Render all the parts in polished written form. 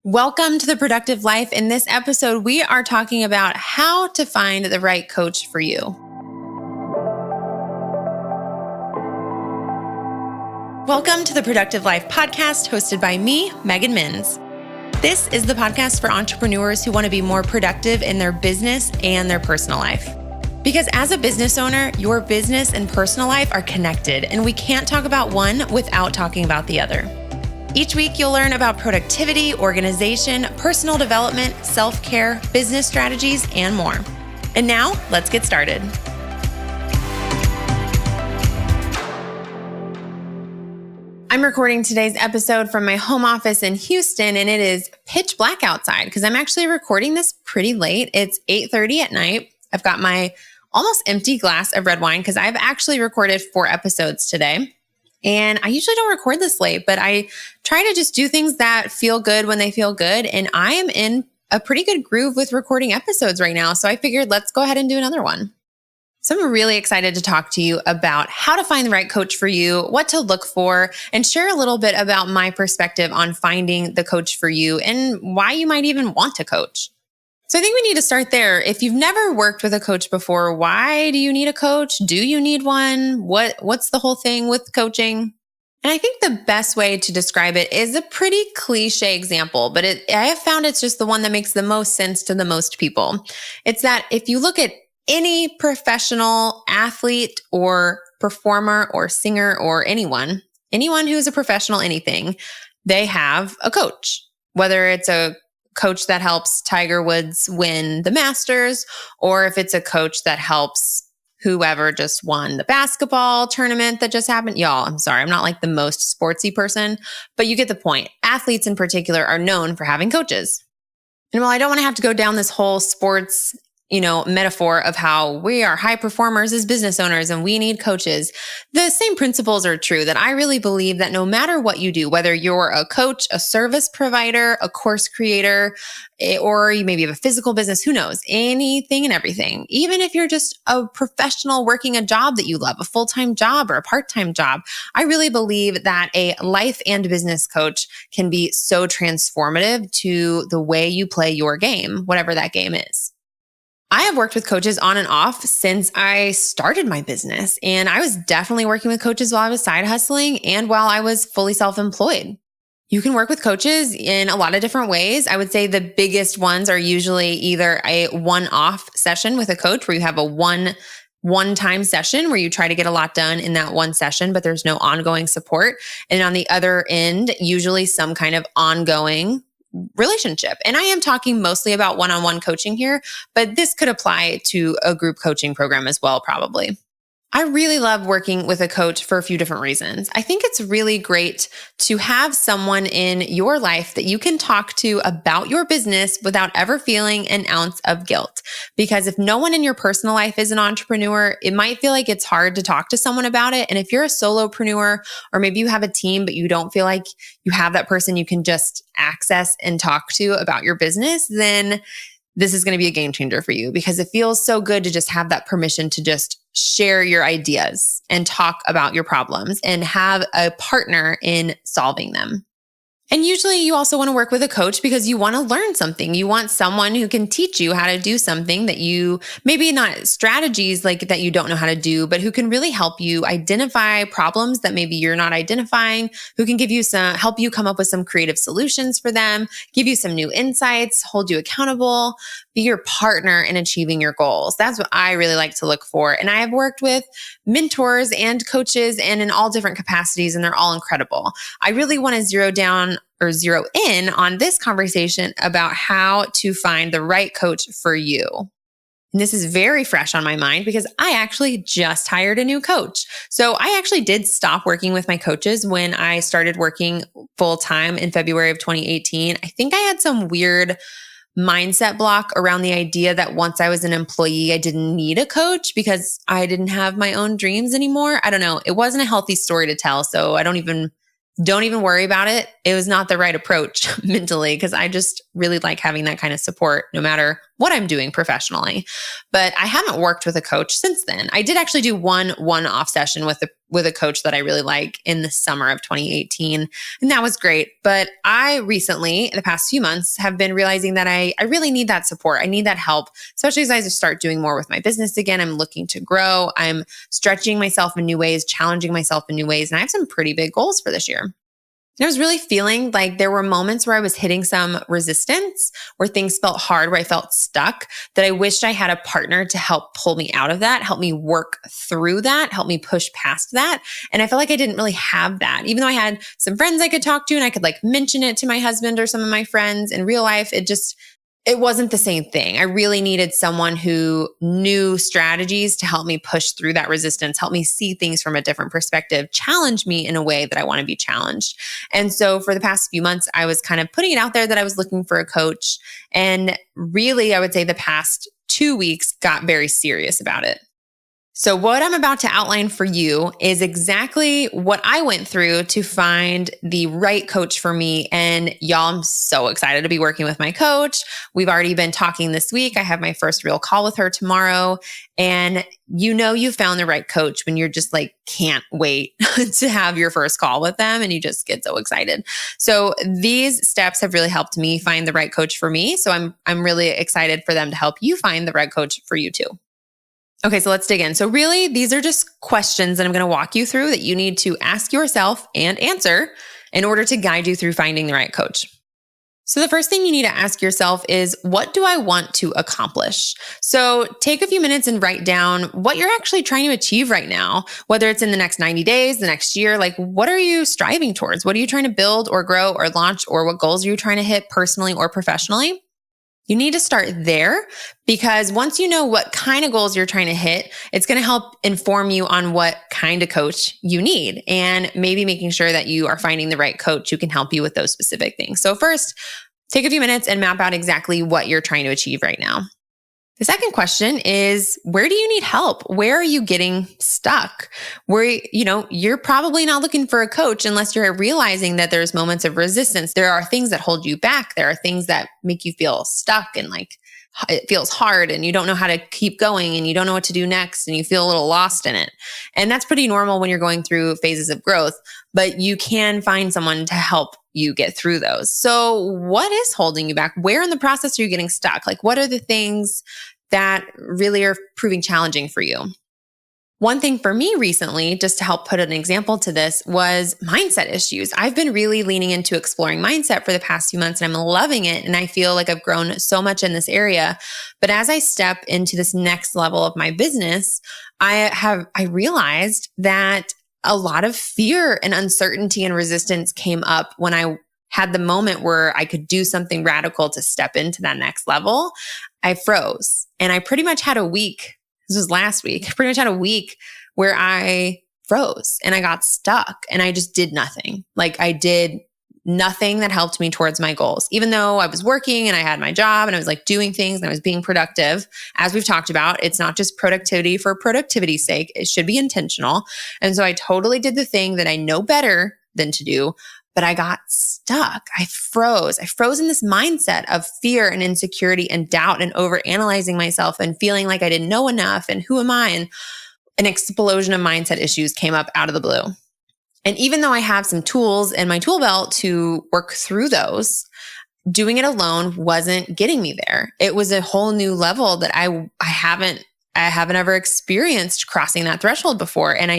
Welcome to The Productive Life. In this episode, we are talking about how to find the right coach for you. Welcome to the Productive Life podcast hosted by me, Megan Minns. This is the podcast for entrepreneurs who want to be more productive in their business and their personal life. Because as a business owner, your business and personal life are connected, and we can't talk about one without talking about the other. Each week, you'll learn about productivity, organization, personal development, self-care, business strategies, and more. And now, let's get started. I'm recording today's episode from my home office in Houston, and it is pitch black outside because I'm actually recording this pretty late. It's 8:30 at night. I've got my almost empty glass of red wine because I've actually recorded 4 episodes today. And I usually don't record this late, but I try to just do things that feel good when they feel good. And I am in a pretty good groove with recording episodes right now. So I figured let's go ahead and do another one. So I'm really excited to talk to you about how to find the right coach for you, what to look for, and share a little bit about my perspective on finding the coach for you and why you might even want to coach. So I think we need to start there. If you've never worked with a coach before, why do you need a coach? Do you need one? What's the whole thing with coaching? And I think the best way to describe it is a pretty cliche example, but I have found it's just the one that makes the most sense to the most people. It's that if you look at any professional athlete or performer or singer or anyone who's a professional anything, they have a coach, whether it's a coach that helps Tiger Woods win the Masters, or if it's a coach that helps whoever just won the basketball tournament that just happened. Y'all, I'm sorry, I'm not like the most sportsy person, but you get the point. Athletes in particular are known for having coaches. And while I don't want to have to go down this whole sports metaphor of how we are high performers as business owners and we need coaches, the same principles are true that I really believe that no matter what you do, whether you're a coach, a service provider, a course creator, or you maybe have a physical business, who knows, anything and everything, even if you're just a professional working a job that you love, a full-time job or a part-time job, I really believe that a life and business coach can be so transformative to the way you play your game, whatever that game is. I have worked with coaches on and off since I started my business, and I was definitely working with coaches while I was side hustling and while I was fully self-employed. You can work with coaches in a lot of different ways. I would say the biggest ones are usually either a one-off session with a coach where you have a one-time session where you try to get a lot done in that one session, but there's no ongoing support. And on the other end, usually some kind of ongoing relationship. And I am talking mostly about one-on-one coaching here, but this could apply to a group coaching program as well, probably. I really love working with a coach for a few different reasons. I think it's really great to have someone in your life that you can talk to about your business without ever feeling an ounce of guilt. Because if no one in your personal life is an entrepreneur, it might feel like it's hard to talk to someone about it. And if you're a solopreneur, or maybe you have a team, but you don't feel like you have that person you can just access and talk to about your business, then this is going to be a game changer for you because it feels so good to just have that permission to just share your ideas and talk about your problems and have a partner in solving them. And usually you also want to work with a coach because you want to learn something. You want someone who can teach you how to do something that you, maybe not strategies like that you don't know how to do, but who can really help you identify problems that maybe you're not identifying, who can give you help you come up with some creative solutions for them, give you some new insights, hold you accountable, be your partner in achieving your goals. That's what I really like to look for. And I have worked with mentors and coaches and in all different capacities, and they're all incredible. I really want to zero in on this conversation about how to find the right coach for you. And this is very fresh on my mind because I actually just hired a new coach. So I actually did stop working with my coaches when I started working full-time in February of 2018. I think I had some weird mindset block around the idea that once I was an employee, I didn't need a coach because I didn't have my own dreams anymore. I don't know. It wasn't a healthy story to tell. So I don't even worry about it. It was not the right approach mentally because I just really like having that kind of support no matter what I'm doing professionally. But I haven't worked with a coach since then. I did actually do one-off session with a coach that I really like in the summer of 2018. And that was great. But I recently, in the past few months, have been realizing that I really need that support. I need that help, especially as I start doing more with my business again. I'm looking to grow. I'm stretching myself in new ways, challenging myself in new ways. And I have some pretty big goals for this year. And I was really feeling like there were moments where I was hitting some resistance, where things felt hard, where I felt stuck, that I wished I had a partner to help pull me out of that, help me work through that, help me push past that. And I felt like I didn't really have that. Even though I had some friends I could talk to and I could like mention it to my husband or some of my friends, in real life, it wasn't the same thing. I really needed someone who knew strategies to help me push through that resistance, help me see things from a different perspective, challenge me in a way that I want to be challenged. And so for the past few months, I was kind of putting it out there that I was looking for a coach. And really, I would say the past 2 weeks got very serious about it. So what I'm about to outline for you is exactly what I went through to find the right coach for me. And y'all, I'm so excited to be working with my coach. We've already been talking this week. I have my first real call with her tomorrow. And you found the right coach when you're just like, can't wait to have your first call with them. And you just get so excited. So these steps have really helped me find the right coach for me. So I'm really excited for them to help you find the right coach for you too. Okay, so let's dig in. So really, these are just questions that I'm going to walk you through that you need to ask yourself and answer in order to guide you through finding the right coach. So the first thing you need to ask yourself is, what do I want to accomplish? So take a few minutes and write down what you're actually trying to achieve right now, whether it's in the next 90 days, the next year. Like, what are you striving towards? What are you trying to build or grow or launch, or what goals are you trying to hit personally or professionally? You need to start there, because once you know what kind of goals you're trying to hit, it's going to help inform you on what kind of coach you need, and maybe making sure that you are finding the right coach who can help you with those specific things. So first, take a few minutes and map out exactly what you're trying to achieve right now. The second question is, where do you need help? Where are you getting stuck? You're probably not looking for a coach unless you're realizing that there's moments of resistance. There are things that hold you back. There are things that make you feel stuck and like it feels hard and you don't know how to keep going and you don't know what to do next and you feel a little lost in it. And that's pretty normal when you're going through phases of growth, but you can find someone to help you get through those. So what is holding you back? Where in the process are you getting stuck? Like, what are the things that really are proving challenging for you? One thing for me recently, just to help put an example to this, was mindset issues. I've been really leaning into exploring mindset for the past few months, and I'm loving it. And I feel like I've grown so much in this area. But as I step into this next level of my business, I realized that a lot of fear and uncertainty and resistance came up when I had the moment where I could do something radical to step into that next level. I froze, and I pretty much had a week. This was last week. I pretty much had a week where I froze and I got stuck and I just did nothing. Like, I did nothing that helped me towards my goals, even though I was working and I had my job and I was like doing things and I was being productive. As we've talked about, it's not just productivity for productivity's sake. It should be intentional. And so I totally did the thing that I know better than to do, but I got stuck. I froze. I froze in this mindset of fear and insecurity and doubt and overanalyzing myself and feeling like I didn't know enough and who am I? And an explosion of mindset issues came up out of the blue. And even though I have some tools in my tool belt to work through those, doing it alone wasn't getting me there. It was a whole new level that I haven't ever experienced crossing that threshold before. And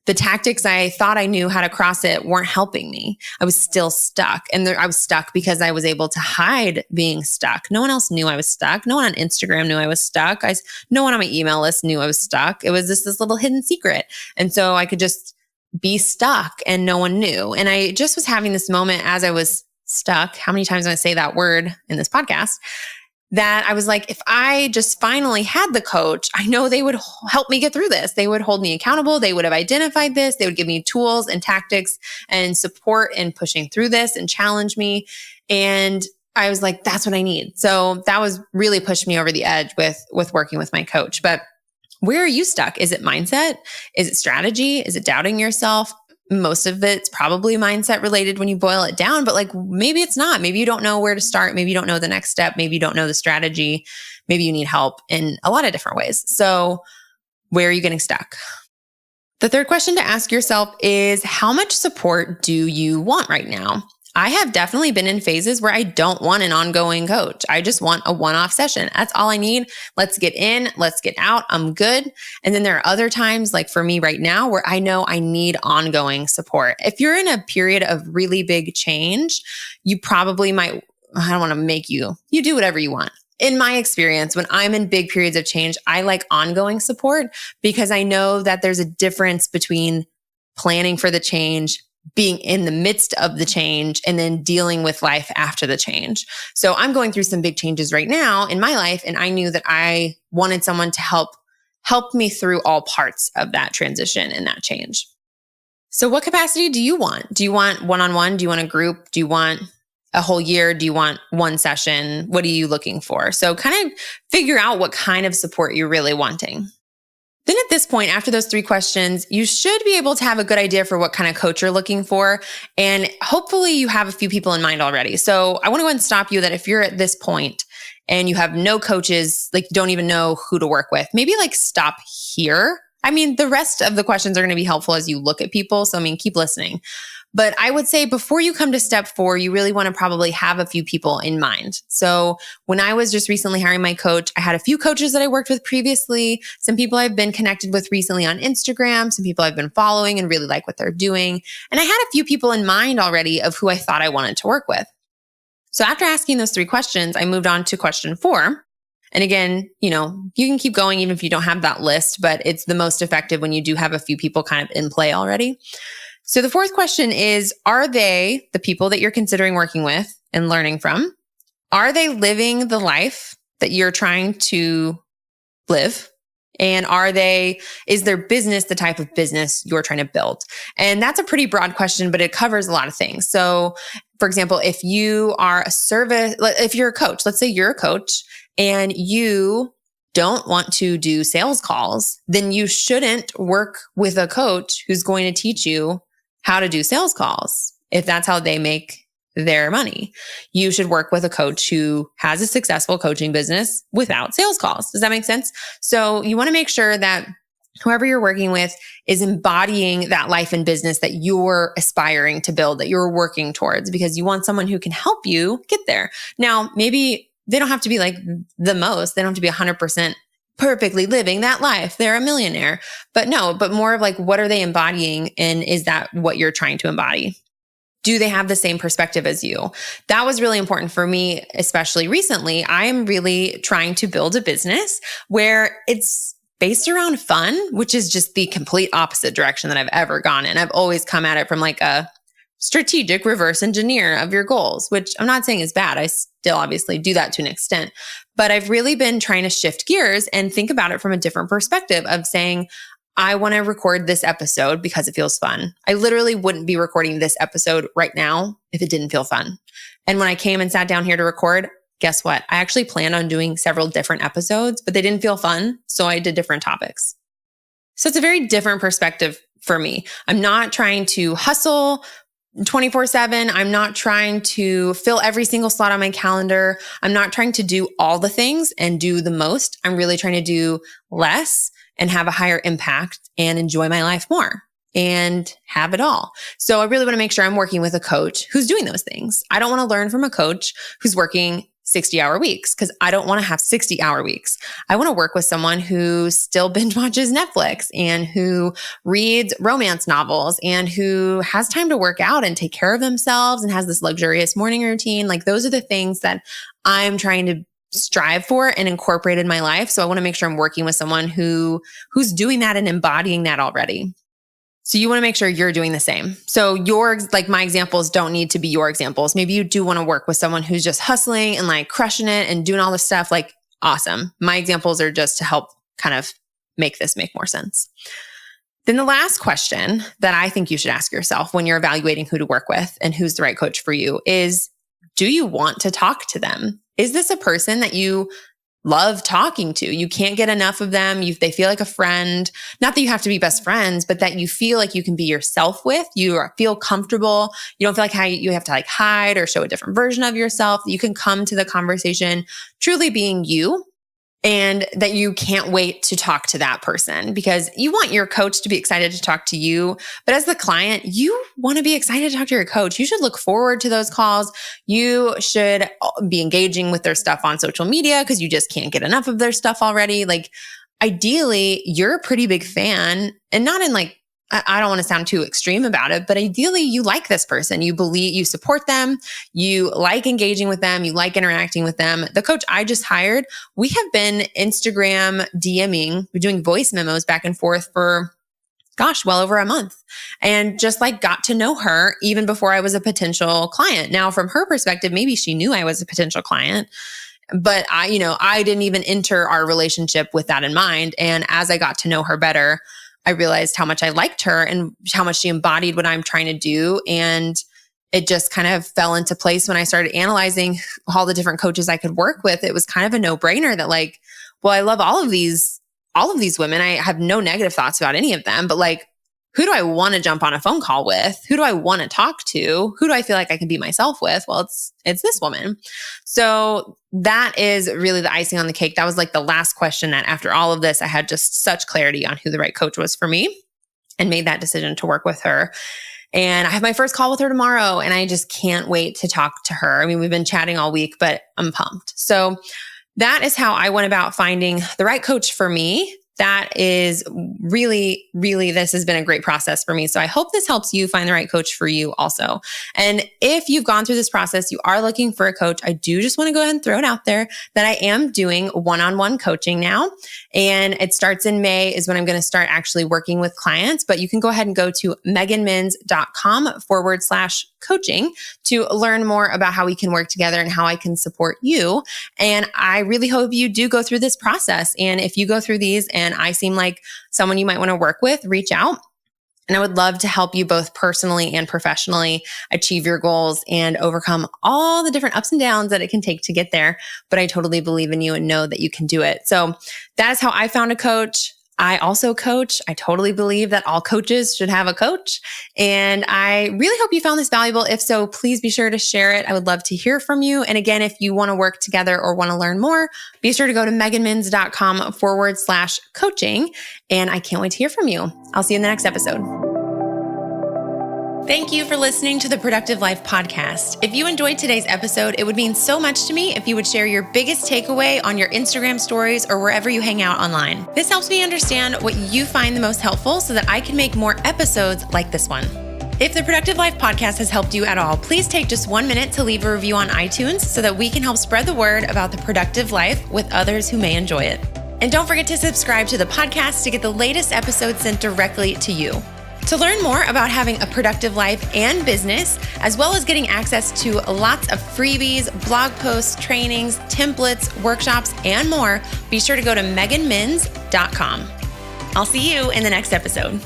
the tactics I thought I knew how to cross it weren't helping me. I was still stuck. And I was stuck because I was able to hide being stuck. No one else knew I was stuck. No one on Instagram knew I was stuck. No one on my email list knew I was stuck. It was this little hidden secret. And so I could just be stuck and no one knew. And I just was having this moment as I was stuck. How many times am I say that word in this podcast? That I was like, if I just finally had the coach, I know they would help me get through this. They would hold me accountable. They would have identified this. They would give me tools and tactics and support in pushing through this and challenge me. And I was like, that's what I need. So that was really pushed me over the edge with working with my coach. But where are you stuck? Is it mindset? Is it strategy? Is it doubting yourself? most of it's probably mindset related when you boil it down, but like maybe it's not. Maybe you don't know where to start. Maybe you don't know the next step. Maybe you don't know the strategy. Maybe you need help in a lot of different ways. So where are you getting stuck? The third question to ask yourself is, how much support do you want right now? I have definitely been in phases where I don't want an ongoing coach. I just want a one-off session. That's all I need. Let's get in, let's get out. I'm good. And then there are other times, like for me right now, where I know I need ongoing support. If you're in a period of really big change, you probably might, I don't want to make you do whatever you want. In my experience, when I'm in big periods of change, I like ongoing support because I know that there's a difference between planning for the change, being in the midst of the change, and then dealing with life after the change. So I'm going through some big changes right now in my life, and I knew that I wanted someone to help me through all parts of that transition and that change. So what capacity do you want? Do you want one-on-one? Do you want a group? Do you want a whole year? Do you want one session? What are you looking for? So kind of figure out what kind of support you're really wanting. Then at this point, after those 3 questions, you should be able to have a good idea for what kind of coach you're looking for. And hopefully you have a few people in mind already. So I want to go ahead and stop you that if you're at this point and you have no coaches, like you don't even know who to work with, maybe like stop here. I mean, the rest of the questions are going to be helpful as you look at people. So I mean, keep listening. But I would say before you come to step 4, you really want to probably have a few people in mind. So when I was just recently hiring my coach, I had a few coaches that I worked with previously, some people I've been connected with recently on Instagram, some people I've been following and really like what they're doing. And I had a few people in mind already of who I thought I wanted to work with. So after asking those 3 questions, I moved on to question 4. And again, you can keep going even if you don't have that list, but it's the most effective when you do have a few people kind of in play already. So the 4th question is, are they the people that you're considering working with and learning from? Are they living the life that you're trying to live? And is their business the type of business you're trying to build? And that's a pretty broad question, but it covers a lot of things. So for example, if you are if you're a coach, let's say you're a coach and you don't want to do sales calls, then you shouldn't work with a coach who's going to teach you how to do sales calls if that's how they make their money. You should work with a coach who has a successful coaching business without sales calls. Does that make sense? So you want to make sure that whoever you're working with is embodying that life and business that you're aspiring to build, that you're working towards, because you want someone who can help you get there. Now, maybe they don't have to be like the most, they don't have to be 100% perfectly living that life. They're a millionaire, but more of like, what are they embodying? And is that what you're trying to embody? Do they have the same perspective as you? That was really important for me, especially recently. I'm really trying to build a business where it's based around fun, which is just the complete opposite direction that I've ever gone in. I've always come at it from like a strategic reverse engineer of your goals, which I'm not saying is bad. I still obviously do that to an extent, but I've really been trying to shift gears and think about it from a different perspective of saying, I want to record this episode because it feels fun. I literally wouldn't be recording this episode right now if it didn't feel fun. And when I came and sat down here to record, guess what? I actually planned on doing several different episodes, but they didn't feel fun. So I did different topics. So it's a very different perspective for me. I'm not trying to hustle 24/7. I'm not trying to fill every single slot on my calendar. I'm not trying to do all the things and do the most. I'm really trying to do less and have a higher impact and enjoy my life more and have it all. So I really want to make sure I'm working with a coach who's doing those things. I don't want to learn from a coach who's working 60-hour weeks because I don't want to have 60-hour weeks. I want to work with someone who still binge watches Netflix and who reads romance novels and who has time to work out and take care of themselves and has this luxurious morning routine. Like those are the things that I'm trying to strive for and incorporate in my life. So I want to make sure I'm working with someone who's doing that and embodying that already. So you want to make sure you're doing the same. So my examples don't need to be your examples. Maybe you do want to work with someone who's just hustling and like crushing it and doing all this stuff. Like, awesome. My examples are just to help kind of make this make more sense. Then the last question that I think you should ask yourself when you're evaluating who to work with and who's the right coach for you is, do you want to talk to them? Is this a person that you love talking to. You can't get enough of them. They feel like a friend. Not that you have to be best friends, but that you feel like you can be yourself with. Feel comfortable. You don't feel like you have to like hide or show a different version of yourself. You can come to the conversation truly being you, and that you can't wait to talk to that person, because you want your coach to be excited to talk to you. But as the client, you want to be excited to talk to your coach. You should look forward to those calls. You should be engaging with their stuff on social media because you just can't get enough of their stuff already. Like, ideally, you're a pretty big fan, and not in like, I don't want to sound too extreme about it, but ideally you like this person. You believe, you support them. You like engaging with them. You like interacting with them. The coach I just hired, we have been Instagram DMing, we're doing voice memos back and forth for, well over a month, and just like got to know her even before I was a potential client. Now, from her perspective, maybe she knew I was a potential client, but I didn't even enter our relationship with that in mind. And as I got to know her better, I realized how much I liked her and how much she embodied what I'm trying to do. And it just kind of fell into place when I started analyzing all the different coaches I could work with. It was kind of a no-brainer that like, well, I love all of these women. I have no negative thoughts about any of them, but like, who do I want to jump on a phone call with? Who do I want to talk to? Who do I feel like I can be myself with? Well, it's this woman. So that is really the icing on the cake. That was like the last question that after all of this, I had just such clarity on who the right coach was for me and made that decision to work with her. And I have my first call with her tomorrow, and I just can't wait to talk to her. I mean, we've been chatting all week, but I'm pumped. So that is how I went about finding the right coach for me. That is really, really, this has been a great process for me. So I hope this helps you find the right coach for you also. And if you've gone through this process, you are looking for a coach, I do just want to go ahead and throw it out there that I am doing one-on-one coaching now. And it starts in May is when I'm going to start actually working with clients. But you can go ahead and go to meganminns.com/coaching to learn more about how we can work together and how I can support you. And I really hope you do go through this process. And if you go through these and I seem like someone you might want to work with, reach out. And I would love to help you both personally and professionally achieve your goals and overcome all the different ups and downs that it can take to get there. But I totally believe in you and know that you can do it. So that is how I found a coach. I also coach. I totally believe that all coaches should have a coach. And I really hope you found this valuable. If so, please be sure to share it. I would love to hear from you. And again, if you want to work together or want to learn more, be sure to go to meganminns.com/coaching. And I can't wait to hear from you. I'll see you in the next episode. Thank you for listening to the Productive Life podcast. If you enjoyed today's episode, it would mean so much to me if you would share your biggest takeaway on your Instagram stories or wherever you hang out online. This helps me understand what you find the most helpful so that I can make more episodes like this one. If the Productive Life podcast has helped you at all, please take just 1 minute to leave a review on iTunes so that we can help spread the word about the productive life with others who may enjoy it. And don't forget to subscribe to the podcast to get the latest episodes sent directly to you. To learn more about having a productive life and business, as well as getting access to lots of freebies, blog posts, trainings, templates, workshops, and more, be sure to go to meganminns.com. I'll see you in the next episode.